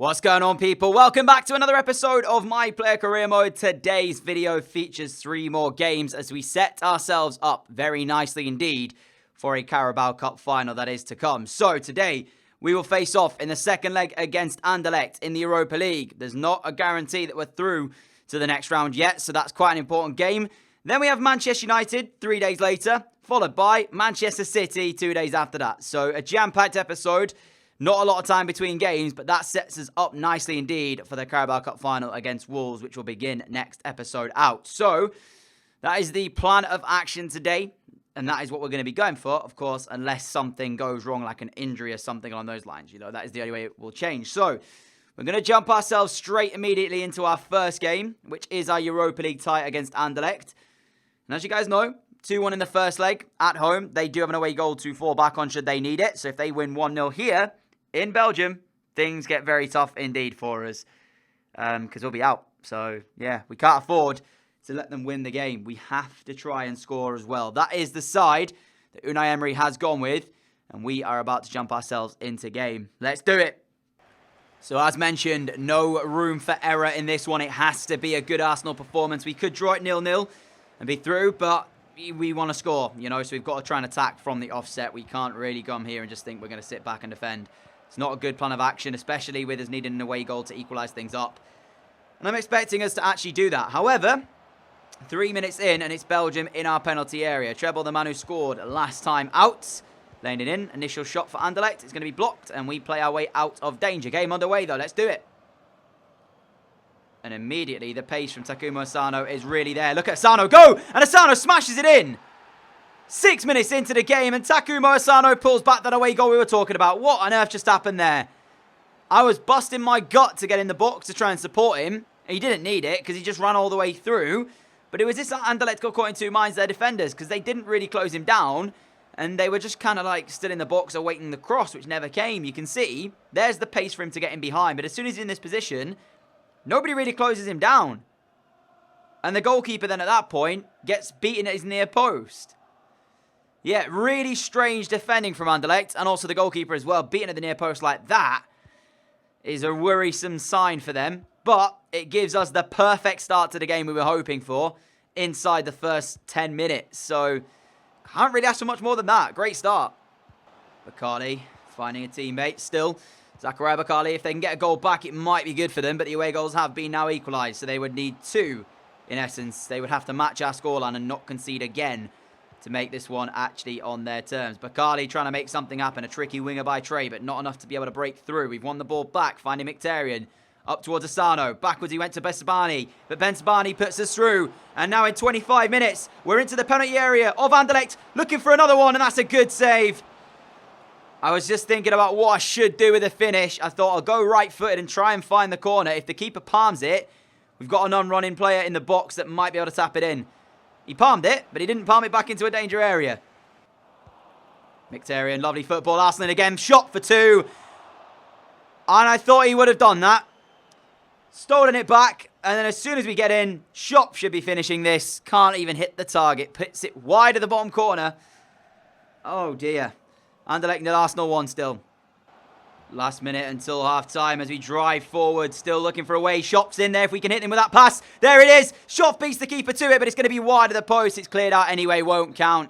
What's going on, people? Welcome back to another episode of My Player Career Mode. Today's video features 3 more games as we set ourselves up very nicely indeed for a Carabao Cup final that is to come. So today we will face off in the second leg against Anderlecht in the Europa League. There's not a guarantee that we're through to the next round yet, so that's quite an important game. Then we have Manchester United 3 days later, followed by Manchester City 2 days after that. So a jam-packed episode. Not a lot of time between games, but that sets us up nicely indeed for the Carabao Cup final against Wolves, which will begin next episode out. So, that is the plan of action today, and that is what we're going to be going for, of course, unless something goes wrong, like an injury or something along those lines. You know, that is the only way it will change. So, we're going to jump ourselves straight immediately into our first game, which is our Europa League tie against Anderlecht. And as you guys know, 2-1 in the first leg at home. They do have an away goal to fall back on should they need it. So, if they win 1-0 here in Belgium, things get very tough indeed for us because we'll be out. So, yeah, we can't afford to let them win the game. We have to try and score as well. That is the side that Unai Emery has gone with, and we are about to jump ourselves into game. Let's do it. So, as mentioned, no room for error in this one. It has to be a good Arsenal performance. We could draw it 0-0 and be through, but we want to score, you know, so we've got to try and attack from the offset. We can't really come here and just think we're going to sit back and defend. It's not a good plan of action, especially with us needing an away goal to equalise things up. And I'm expecting us to actually do that. However, 3 minutes in, and it's Belgium in our penalty area. Treble, the man who scored last time out. Laying it in. Initial shot for Anderlecht. It's going to be blocked, and we play our way out of danger. Game underway, though. Let's do it. And immediately, the pace from Takuma Asano is really there. Look at Asano go! And Asano smashes it in! 6 minutes into the game, and Takuma Asano pulls back that away goal we were talking about. What on earth just happened there? I was busting my gut to get in the box to try and support him. He didn't need it, because he just ran all the way through. But it was this Anderlecht got caught in 2 minds, their defenders, because they didn't really close him down. And they were just kind of like stood in the box awaiting the cross, which never came. You can see, there's the pace for him to get in behind. But as soon as he's in this position, nobody really closes him down. And the goalkeeper then at that point gets beaten at his near post. Yeah, really strange defending from Anderlecht, and also the goalkeeper as well, beaten at the near post like that is a worrisome sign for them. But it gives us the perfect start to the game we were hoping for inside the first 10 minutes. So, can't really ask for much more than that. Great start. Bakali finding a teammate still. Zakaria Bakali, if they can get a goal back, it might be good for them. But the away goals have been now equalised, so they would need 2 in essence. They would have to match our scoreline and not concede again to make this one actually on their terms. Bakali trying to make something happen. A tricky winger by Trey, but not enough to be able to break through. We've won the ball back, finding Mkhitaryan. Up towards Asano. Backwards he went to Bensabani. But Bensabani puts us through. And now in 25 minutes, we're into the penalty area of Anderlecht. Looking for another one, and that's a good save. I was just thinking about what I should do with the finish. I thought I'll go right-footed and try and find the corner. If the keeper palms it, we've got an on-running player in the box that might be able to tap it in. He palmed it, but he didn't palm it back into a danger area. Mkhitaryan, lovely football. Arsenal again, shot for 2. And I thought he would have done that. Stolen it back, and then as soon as we get in, Shop should be finishing this. Can't even hit the target. Puts it wide of the bottom corner. Oh dear. Anderlecht nil, Arsenal 1 still. Last minute until half-time as we drive forward. Still looking for a way. Shop's in there if we can hit him with that pass. There it is. Shop beats the keeper to it, but it's going to be wide of the post. It's cleared out anyway. Won't count.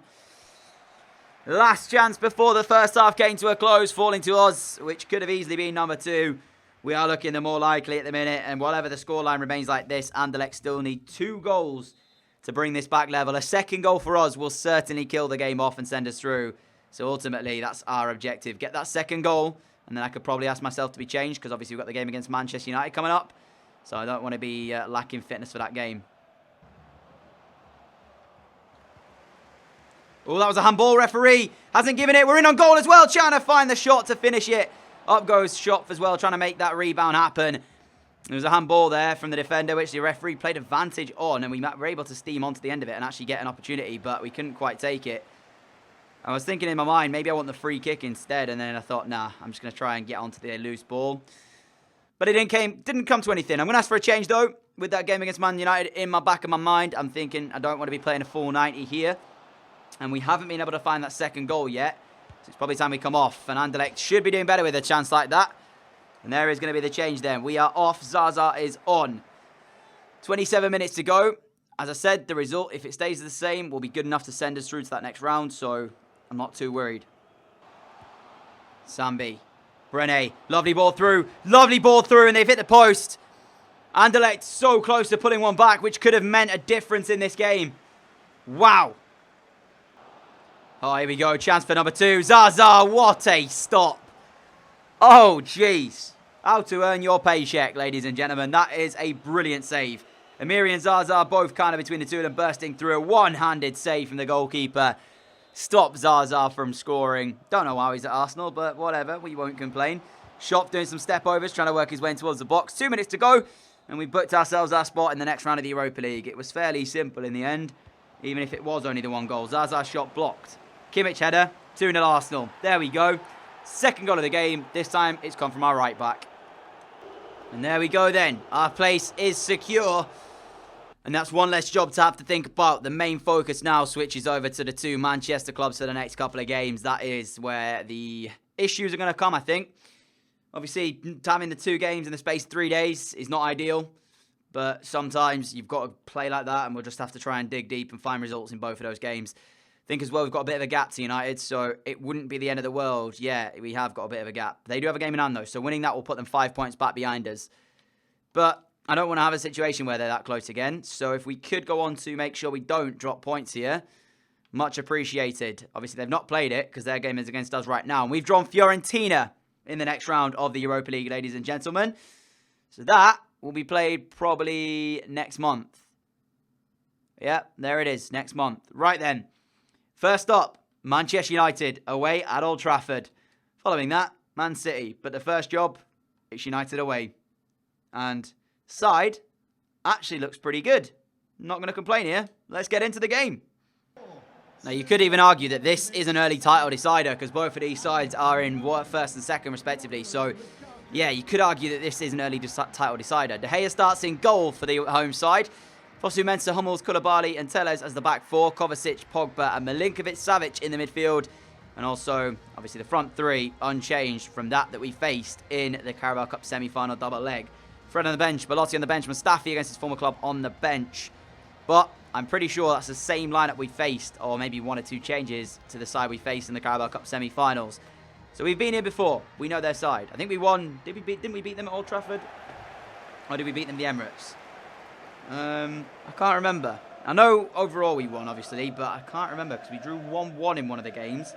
Last chance before the first half came to a close. Falling to us, which could have easily been number 2. We are looking the more likely at the minute. And whatever the scoreline remains like this, Anderlecht still need 2 goals to bring this back level. A second goal for us will certainly kill the game off and send us through. So ultimately, that's our objective. Get that second goal. And then I could probably ask myself to be changed because obviously we've got the game against Manchester United coming up. So I don't want to be lacking fitness for that game. Oh, that was a handball. Referee hasn't given it. We're in on goal as well. Trying to find the shot to finish it. Up goes Shop as well, trying to make that rebound happen. There was a handball there from the defender, which the referee played advantage on. And we were able to steam onto the end of it and actually get an opportunity. But we couldn't quite take it. I was thinking in my mind, maybe I want the free kick instead. And then I thought, nah, I'm just going to try and get onto the loose ball. But it didn't come to anything. I'm going to ask for a change, though. With that game against Man United in my back of my mind, I'm thinking I don't want to be playing a full 90 here. And we haven't been able to find that second goal yet. So it's probably time we come off. And Anderlecht should be doing better with a chance like that. And there is going to be the change then. We are off. Zaza is on. 27 minutes to go. As I said, the result, if it stays the same, will be good enough to send us through to that next round. So I'm not too worried. Sambi. Brené. Lovely ball through. Lovely ball through. And they've hit the post. Anderlecht so close to pulling one back, which could have meant a difference in this game. Wow. Oh, here we go. Chance for number 2. Zaza, what a stop. Oh, jeez. How to earn your paycheck, ladies and gentlemen. That is a brilliant save. Amiri and Zaza both kind of between the two of them bursting through a one-handed save from the goalkeeper. Stop Zaza from scoring. Don't know how he's at Arsenal, but whatever. We won't complain. Shop doing some step-overs, trying to work his way towards the box. 2 minutes to go, and we booked ourselves our spot in the next round of the Europa League. It was fairly simple in the end, even if it was only the 1 goal. Zaza's shot blocked. Kimmich header, 2-0 Arsenal. There we go. Second goal of the game. This time, it's come from our right back. And there we go then. Our place is secure. And that's one less job to have to think about. The main focus now switches over to the 2 Manchester clubs for the next couple of games. That is where the issues are going to come, I think. Obviously, having the 2 games in the space of 3 days is not ideal. But sometimes you've got to play like that, and we'll just have to try and dig deep and find results in both of those games. I think as well we've got a bit of a gap to United, so it wouldn't be the end of the world. Yeah, we have got a bit of a gap. They do have a game in hand, though, so winning that will put them 5 points back behind us. But I don't want to have a situation where they're that close again. So if we could go on to make sure we don't drop points here, much appreciated. Obviously, they've not played it because their game is against us right now. And we've drawn Fiorentina in the next round of the Europa League, ladies and gentlemen. So that will be played probably next month. Yeah, there it is, next month. Right then. First up, Manchester United away at Old Trafford. Following that, Man City. But the first job, it's United away. And side actually looks pretty good. Not going to complain here. Let's get into the game. Now, you could even argue that this is an early title decider because both of these sides are in first and second, respectively. So, yeah, you could argue that this is an early title decider. De Gea starts in goal for the home side. Fosu Mensah, Hummels, Koulibaly and Telles as the back 4. Kovacic, Pogba and Milinkovic-Savic in the midfield. And also, obviously, the front 3 unchanged from that we faced in the Carabao Cup semi-final double leg. Fred on the bench, Belotti on the bench, Mustafi against his former club on the bench. But I'm pretty sure that's the same lineup we faced, or maybe 1 or 2 changes to the side we faced in the Carabao Cup semi-finals. So we've been here before. We know their side. I think we won. Didn't we beat them at Old Trafford? Or did we beat them at the Emirates? I can't remember. I know overall we won, obviously, but I can't remember because we drew 1-1 in one of the games.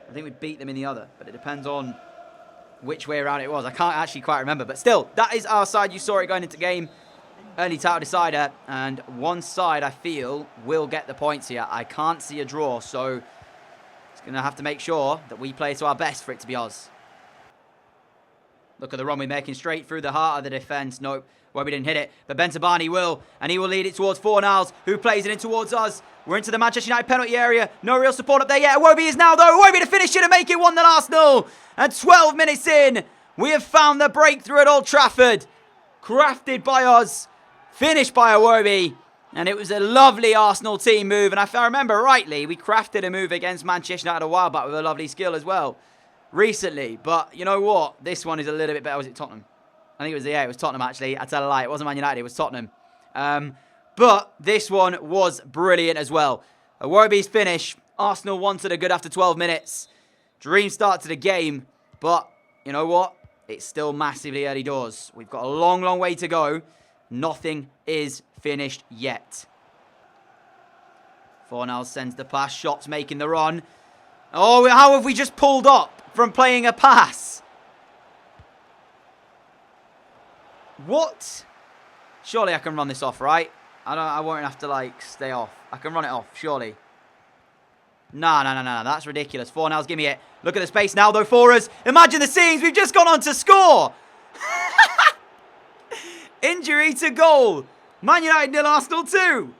I think we beat them in the other, but it depends on which way around it was. I can't actually quite remember, but still, that is our side. You saw it going into game. Early title decider, and one side, I feel, will get the points here. I can't see a draw, so it's going to have to make sure that we play to our best for it to be us. Look at the run we're making straight through the heart of the defence. Nope, where we didn't hit it, but Bentabani will, and he will lead it towards Fornals, who plays it in towards us. We're into the Manchester United penalty area. No real support up there yet. Iwobi is now, though. Iwobi to finish it and make it 1-0 Arsenal. And 12 minutes in, we have found the breakthrough at Old Trafford. Crafted by us. Finished by Iwobi. And it was a lovely Arsenal team move. And if I remember rightly, we crafted a move against Manchester United a while back with a lovely skill as well. Recently. But you know what? This one is a little bit better. Was it Tottenham? I think it was, yeah, it was Tottenham actually. I tell a lie. It wasn't Man United. It was Tottenham. But this one was brilliant as well. Iwobi's finish. Arsenal wanted a good after 12 minutes. Dream start to the game. But you know what? It's still massively early doors. We've got a long, long way to go. Nothing is finished yet. Fornals sends the pass. Shots making the run. Oh, how have we just pulled up from playing a pass? What? Surely I can run this off, right? I won't have to, like, stay off. I can run it off, surely. No. That's ridiculous. Fornals, give me it. Look at the space now, though, for us. Imagine the scenes. We've just gone on to score. Injury to goal. Man United 0, Arsenal 2.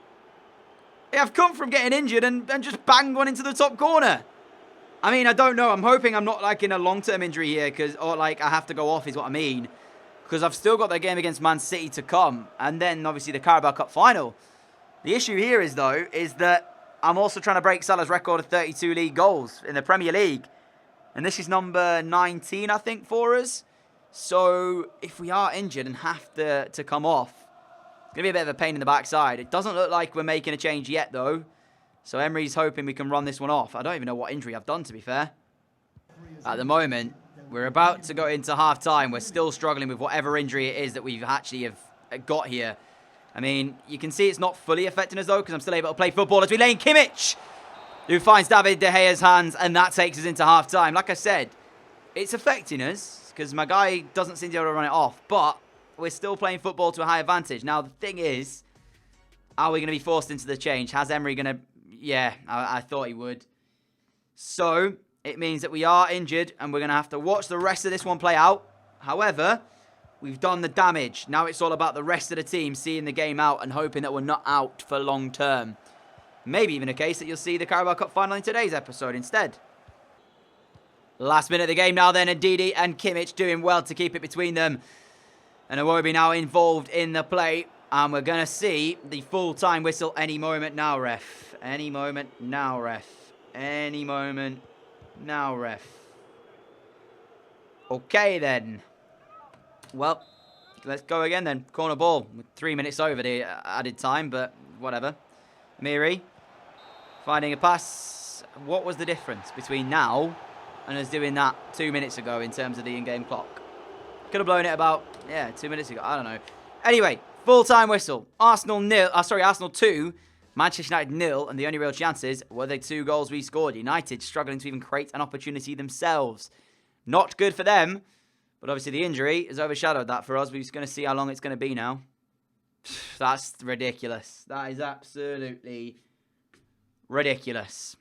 They have come from getting injured and just banged one into the top corner. I mean, I don't know. I'm hoping I'm not, like, in a long-term injury here. Or, like, I have to go off is what I mean. Because I've still got the game against Man City to come. And then, obviously, the Carabao Cup final. The issue here is, though, is that I'm also trying to break Salah's record of 32 league goals in the Premier League. And this is number 19, I think, for us. So if we are injured and have to come off, it's going to be a bit of a pain in the backside. It doesn't look like we're making a change yet, though. So Emery's hoping we can run this one off. I don't even know what injury I've done, to be fair. At the moment, we're about to go into half-time. We're still struggling with whatever injury it is that we've actually got here. I mean, you can see it's not fully affecting us, though, because I'm still able to play football as we lay in Kimmich, who finds David De Gea's hands, and that takes us into half-time. Like I said, it's affecting us, because my guy doesn't seem to be able to run it off, but we're still playing football to a high advantage. Now, the thing is, are we going to be forced into the change? How's Emery going to... Yeah, I thought he would. So, it means that we are injured, and we're going to have to watch the rest of this one play out. However, we've done the damage. Now it's all about the rest of the team seeing the game out and hoping that we're not out for long term. Maybe even a case that you'll see the Carabao Cup final in today's episode instead. Last minute of the game now then, and Didi and Kimmich doing well to keep it between them. And Iwobi now involved in the play. And we're going to see the full-time whistle any moment now, ref. Any moment now, ref. Any moment now, ref. Okay, then. Well, let's go again, then. Corner ball. 3 minutes over the added time, but whatever. Miri finding a pass. What was the difference between now and us doing that 2 minutes ago in terms of the in-game clock? Could have blown it about, 2 minutes ago. I don't know. Anyway, full-time whistle. Arsenal 2. Manchester United 0, and the only real chances were the 2 goals we scored. United struggling to even create an opportunity themselves. Not good for them, but obviously the injury has overshadowed that for us. We're just going to see how long it's going to be now. That's ridiculous. That is absolutely ridiculous.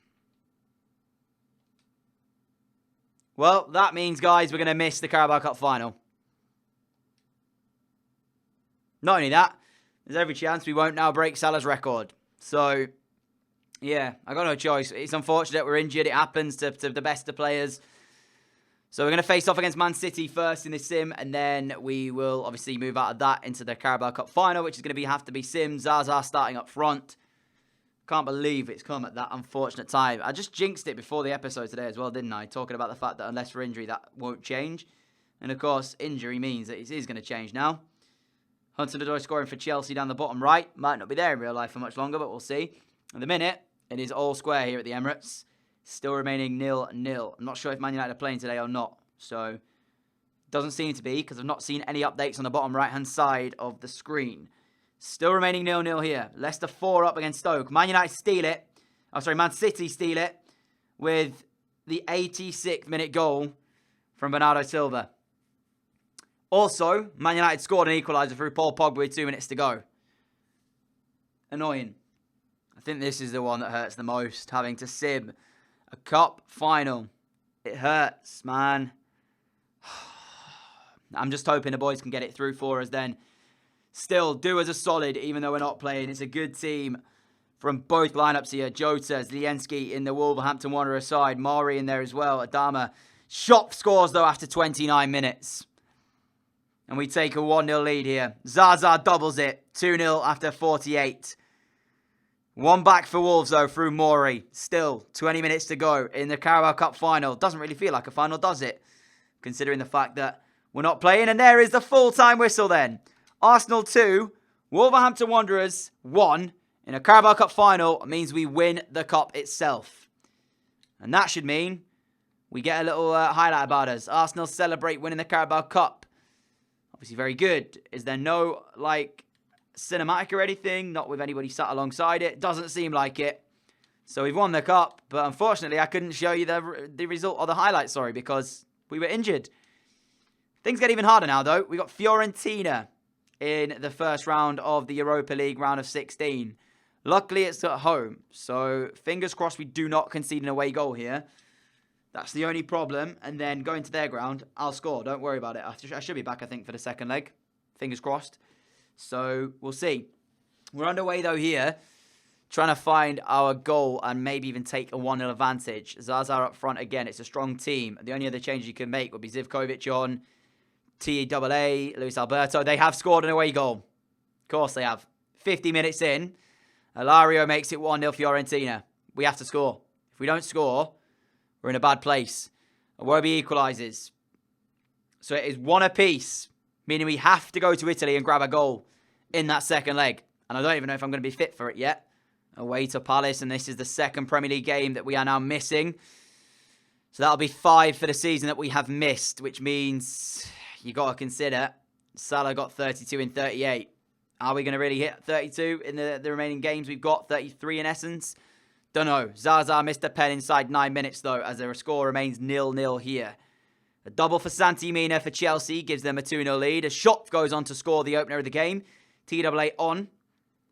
Well, that means, guys, we're going to miss the Carabao Cup final. Not only that, there's every chance we won't now break Salah's record. So, yeah, I got no choice. It's unfortunate we're injured. It happens to the best of players. So we're going to face off against Man City first in the sim, and then we will obviously move out of that into the Carabao Cup final, which is going to have to be sim. Zaza starting up front. Can't believe it's come at that unfortunate time. I just jinxed it before the episode today as well, didn't I? Talking about the fact that unless for injury, that won't change. And of course, injury means that it is going to change now. Hudson-Odoi scoring for Chelsea down the bottom right. Might not be there in real life for much longer, but we'll see. At the minute, it is all square here at the Emirates. Still remaining 0-0. I'm not sure if Man United are playing today or not. So, doesn't seem to be, because I've not seen any updates on the bottom right-hand side of the screen. Still remaining 0-0 here. Leicester 4 up against Stoke. Man United steal it. Man City steal it with the 86th minute goal from Bernardo Silva. Also, Man United scored an equaliser through Paul Pogba with 2 minutes to go. Annoying. I think this is the one that hurts the most. Having to sim a cup final. It hurts, man. I'm just hoping the boys can get it through for us then. Still, do us a solid, even though we're not playing. It's a good team from both lineups here. Jota, Zielinski in the Wolverhampton Wanderers side. Mari in there as well. Adama. Shot scores, though, after 29 minutes. And we take a 1-0 lead here. Zaza doubles it. 2-0 after 48. One back for Wolves, though, through Mori. Still, 20 minutes to go in the Carabao Cup final. Doesn't really feel like a final, does it? Considering the fact that we're not playing. And there is the full-time whistle then. Arsenal 2, Wolverhampton Wanderers 1. In a Carabao Cup final, it means we win the cup itself. And that should mean we get a little highlight about us. Arsenal celebrate winning the Carabao Cup. Obviously very good. Is there no, cinematic or anything? Not with anybody sat alongside it. Doesn't seem like it. So we've won the cup. But unfortunately, I couldn't show you the result or the highlight, because we were injured. Things get even harder now, though. We got Fiorentina in the first round of the Europa League round of 16. Luckily, it's at home. So fingers crossed we do not concede an away goal here. That's the only problem. And then going to their ground, I'll score. Don't worry about it. I should be back, I think, for the second leg. Fingers crossed. So we'll see. We're underway, though, here. Trying to find our goal and maybe even take a 1-0 advantage. Zaza up front again. It's a strong team. The only other change you can make would be Zivkovic on. TAA, Luis Alberto. They have scored an away goal. Of course they have. 50 minutes in. Alario makes it 1-0 Fiorentina. We have to score. If we don't score, we're in a bad place. Iwobi equalises. So it is 1 apiece, meaning we have to go to Italy and grab a goal in that second leg. And I don't even know if I'm going to be fit for it yet. Away to Palace, and this is the second Premier League game that we are now missing. So that'll be 5 for the season that we have missed, which means you got to consider Salah got 32 in 38. Are we going to really hit 32 in the remaining games we've got? 33 in essence? Don't know. Zaza missed a pen inside 9 minutes, though, as the score remains 0-0 here. A double for Santi Mina for Chelsea gives them a 2-0 lead. A shot goes on to score the opener of the game. TWA on.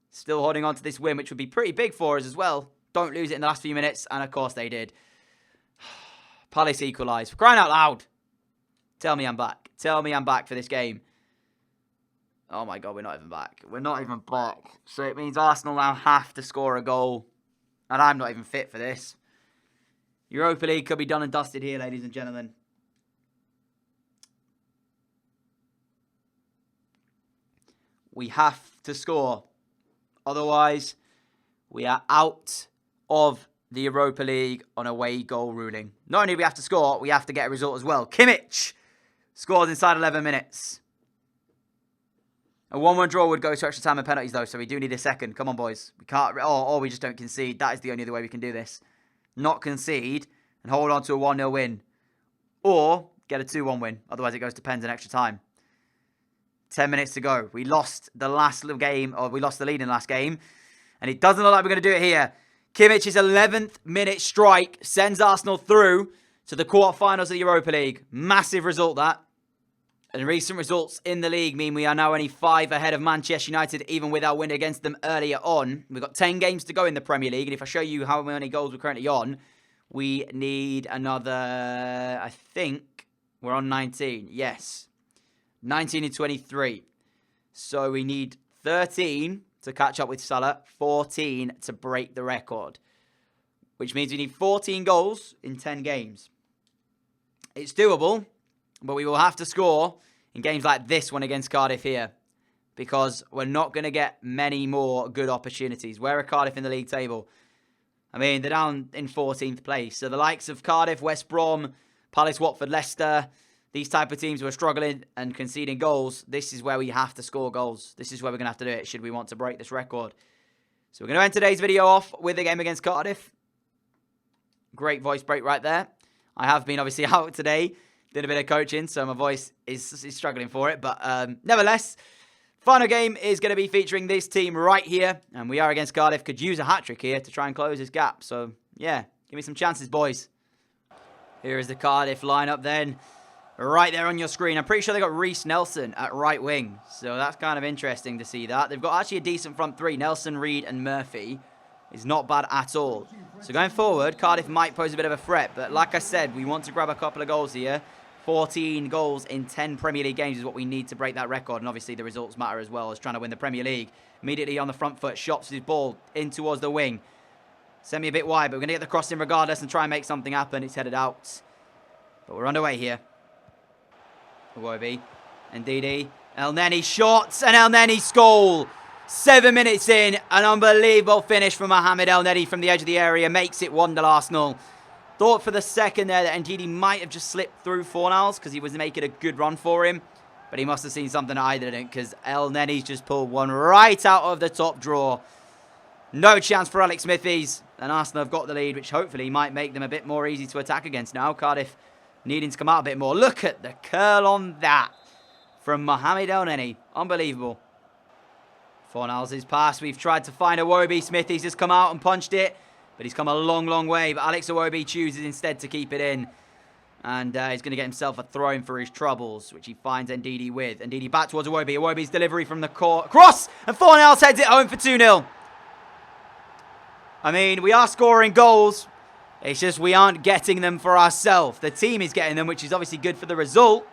Still holding on to this win, which would be pretty big for us as well. Don't lose it in the last few minutes, and of course they did. Palace equalised. For crying out loud. Tell me I'm back. Tell me I'm back for this game. Oh my God, we're not even back. We're not even back. So it means Arsenal now have to score a goal. And I'm not even fit for this. Europa League could be done and dusted here, ladies and gentlemen. We have to score. Otherwise, we are out of the Europa League on away goal ruling. Not only do we have to score, we have to get a result as well. Kimmich scores inside 11 minutes. A 1-1 draw would go to extra time and penalties, though, so we do need a second. Come on, boys. We can't, or we just don't concede. That is the only other way we can do this. Not concede and hold on to a 1-0 win. Or get a 2-1 win. Otherwise, it goes to pens in extra time. 10 minutes to go. We lost the last little game, or we lost the lead in the last game. And it doesn't look like we're going to do it here. Kimmich's 11th minute strike sends Arsenal through to the quarterfinals of the Europa League. Massive result, that. And recent results in the league mean we are now only 5 ahead of Manchester United, even with our win against them earlier on. We've got 10 games to go in the Premier League. And if I show you how many goals we're currently on, we need another, I think, we're on 19. Yes. 19 and 23. So we need 13 to catch up with Salah, 14 to break the record. Which means we need 14 goals in 10 games. It's doable, but we will have to score in games like this one against Cardiff here. Because we're not going to get many more good opportunities. Where are Cardiff in the league table? I mean, they're down in 14th place. So the likes of Cardiff, West Brom, Palace, Watford, Leicester, these type of teams who are struggling and conceding goals, this is where we have to score goals. This is where we're going to have to do it should we want to break this record. So we're going to end today's video off with the game against Cardiff. Great voice break right there. I have been obviously out today. Did a bit of coaching, so my voice is struggling for it. But nevertheless, final game is going to be featuring this team right here. And we are against Cardiff. Could use a hat-trick here to try and close this gap. So, yeah, give me some chances, boys. Here is the Cardiff lineup then. Right there on your screen. I'm pretty sure they got Reece Nelson at right wing. So that's kind of interesting to see that. They've got actually a decent front three. Nelson, Reed and Murphy is not bad at all. So going forward, Cardiff might pose a bit of a threat. But like I said, we want to grab a couple of goals here. 14 goals in 10 Premier League games is what we need to break that record. And obviously the results matter as well as trying to win the Premier League. Immediately on the front foot, shops his ball in towards the wing. Send me a bit wide, but we're going to get the cross in regardless and try and make something happen. It's headed out. But we're underway here. Iwobi, Ndidi, El Neni shots, and El Neni's goal. 7 minutes in, an unbelievable finish from Mohamed El Neni from the edge of the area. Makes it 1-0 Arsenal. Thought for the second there that Ndidi might have just slipped through Fornals because he was making a good run for him. But he must have seen something I didn't because El Neni's just pulled one right out of the top drawer. No chance for Alex Smithies. And Arsenal have got the lead, which hopefully might make them a bit more easy to attack against now. Cardiff needing to come out a bit more. Look at the curl on that from Mohamed El Neni. Unbelievable. Fornals' pass. We've tried to find Iwobi. Smithies just come out and punched it. But he's come a long, long way. But Alex Iwobi chooses instead to keep it in. And he's going to get himself a throw-in for his troubles, which he finds Ndidi with. Ndidi back towards Iwobi. Iwobi's delivery from the cross. And Fornals heads it home for 2-0. I mean, we are scoring goals. It's just we aren't getting them for ourselves. The team is getting them, which is obviously good for the result.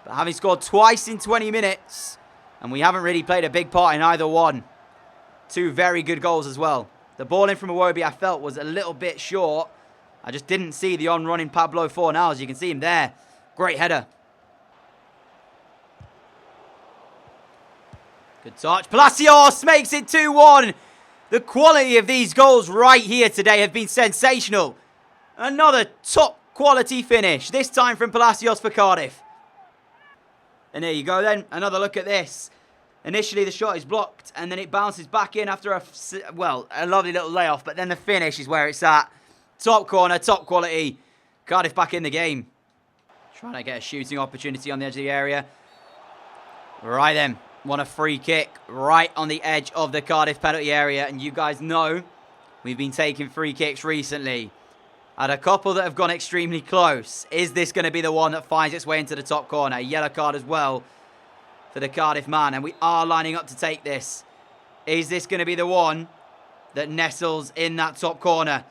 But having scored twice in 20 minutes, and we haven't really played a big part in either one. 2 very good goals as well. The ball in from Iwobi, I felt, was a little bit short. I just didn't see the on-running Pablo Fornals. You can see him there. Great header. Good touch. Palacios makes it 2-1. The quality of these goals right here today have been sensational. Another top quality finish. This time from Palacios for Cardiff. And there you go then. Another look at this. Initially, the shot is blocked, and then it bounces back in after a lovely little layoff. But then the finish is where it's at. Top corner, top quality. Cardiff back in the game. Trying to get a shooting opportunity on the edge of the area. Right then. Want a free kick right on the edge of the Cardiff penalty area. And you guys know we've been taking free kicks recently. Had a couple that have gone extremely close. Is this going to be the one that finds its way into the top corner? A yellow card as well for the Cardiff man. And we are lining up to take this. Is this going to be the one that nestles in that top corner?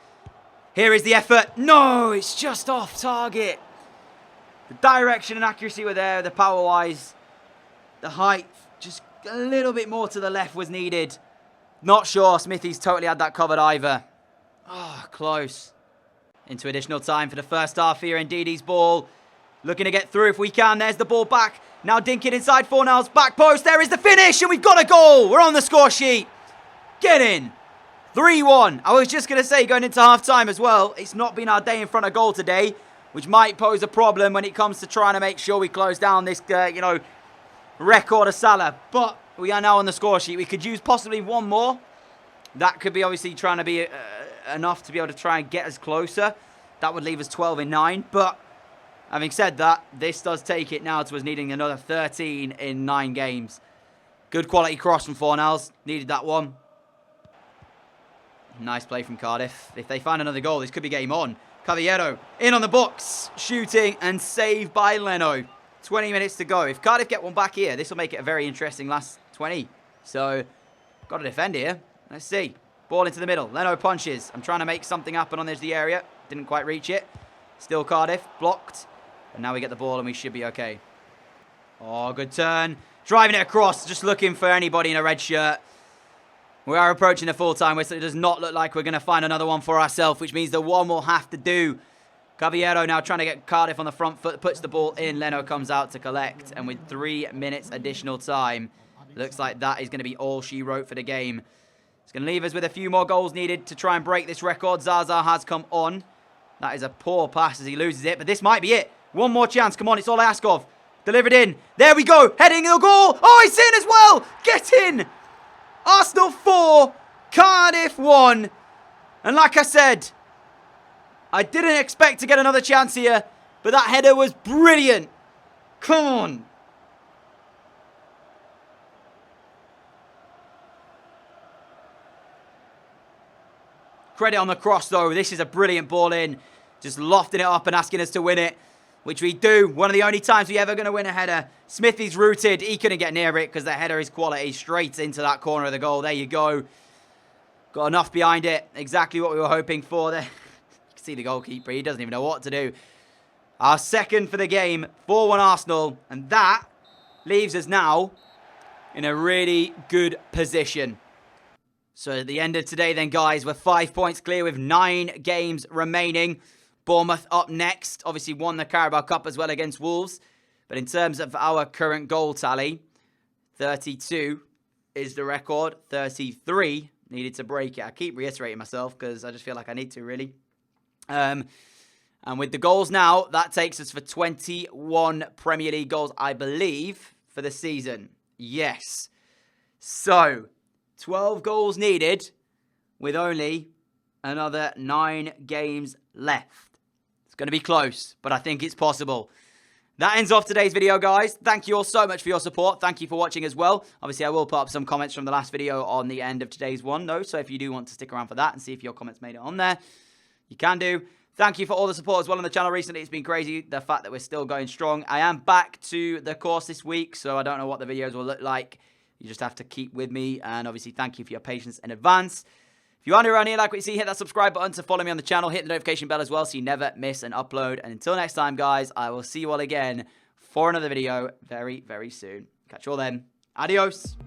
Here is the effort. No, it's just off target. The direction and accuracy were there. The power-wise. The height, just a little bit more to the left was needed. Not sure Smithy's totally had that covered either. Oh, close. Into additional time for the first half here. Ndidi's ball. Looking to get through if we can. There's the ball back. Now dinking inside Fornell's back post. There is the finish and we've got a goal. We're on the score sheet. Get in. 3-1. I was just going to say going into half-time as well. It's not been our day in front of goal today, which might pose a problem when it comes to trying to make sure we close down this, record of Salah. But we are now on the score sheet. We could use possibly one more. That could be obviously trying to be enough to be able to try and get us closer. That would leave us 12 in 9. But having said that, this does take it now to us needing another 13 in 9 games. Good quality cross from Fornells. Needed that one. Nice play from Cardiff. If they find another goal, this could be game on. Caballero in on the box. Shooting and saved by Leno. 20 minutes to go. If Cardiff get one back here, this will make it a very interesting last 20. So, got to defend here. Let's see. Ball into the middle. Leno punches. I'm trying to make something happen on the edge of the area. Didn't quite reach it. Still Cardiff. Blocked. And now we get the ball and we should be okay. Oh, good turn. Driving it across. Just looking for anybody in a red shirt. We are approaching the full-time whistle. It does not look like we're going to find another one for ourselves, which means the one will have to do. Caballero now trying to get Cardiff on the front foot. Puts the ball in. Leno comes out to collect. And with 3 minutes additional time, looks like that is going to be all she wrote for the game. It's going to leave us with a few more goals needed to try and break this record. Zaza has come on. That is a poor pass as he loses it. But this might be it. One more chance. Come on, it's all I ask of. Delivered in. There we go. Heading the goal. Oh, it's in as well. Get in. Arsenal 4. Cardiff 1. And like I said, I didn't expect to get another chance here. But that header was brilliant. Come on. Credit on the cross, though. This is a brilliant ball in. Just lofting it up and asking us to win it, which we do. One of the only times we're ever going to win a header. Smithy's rooted. He couldn't get near it because the header is quality. Straight into that corner of the goal. There you go. Got enough behind it. Exactly what we were hoping for there. You can see the goalkeeper. He doesn't even know what to do. Our second for the game. 4-1 Arsenal. And that leaves us now in a really good position. So at the end of today then, guys, we're 5 points clear with 9 games remaining. Bournemouth up next. Obviously won the Carabao Cup as well against Wolves. But in terms of our current goal tally, 32 is the record. 33 needed to break it. I keep reiterating myself because I just feel like I need to, really. And with the goals now, that takes us for 21 Premier League goals, I believe, for the season. Yes. So 12 goals needed with only another 9 games left. It's going to be close, but I think it's possible. That ends off today's video, guys. Thank you all so much for your support. Thank you for watching as well. Obviously, I will put up some comments from the last video on the end of today's one, though. So if you do want to stick around for that and see if your comments made it on there, you can do. Thank you for all the support as well on the channel recently. It's been crazy, the fact that we're still going strong. I am back to the course this week, so I don't know what the videos will look like. You just have to keep with me. And obviously, thank you for your patience in advance. If you are new around here, like what you see, hit that subscribe button to follow me on the channel. Hit the notification bell as well so you never miss an upload. And until next time, guys, I will see you all again for another video very, very soon. Catch you all then. Adios.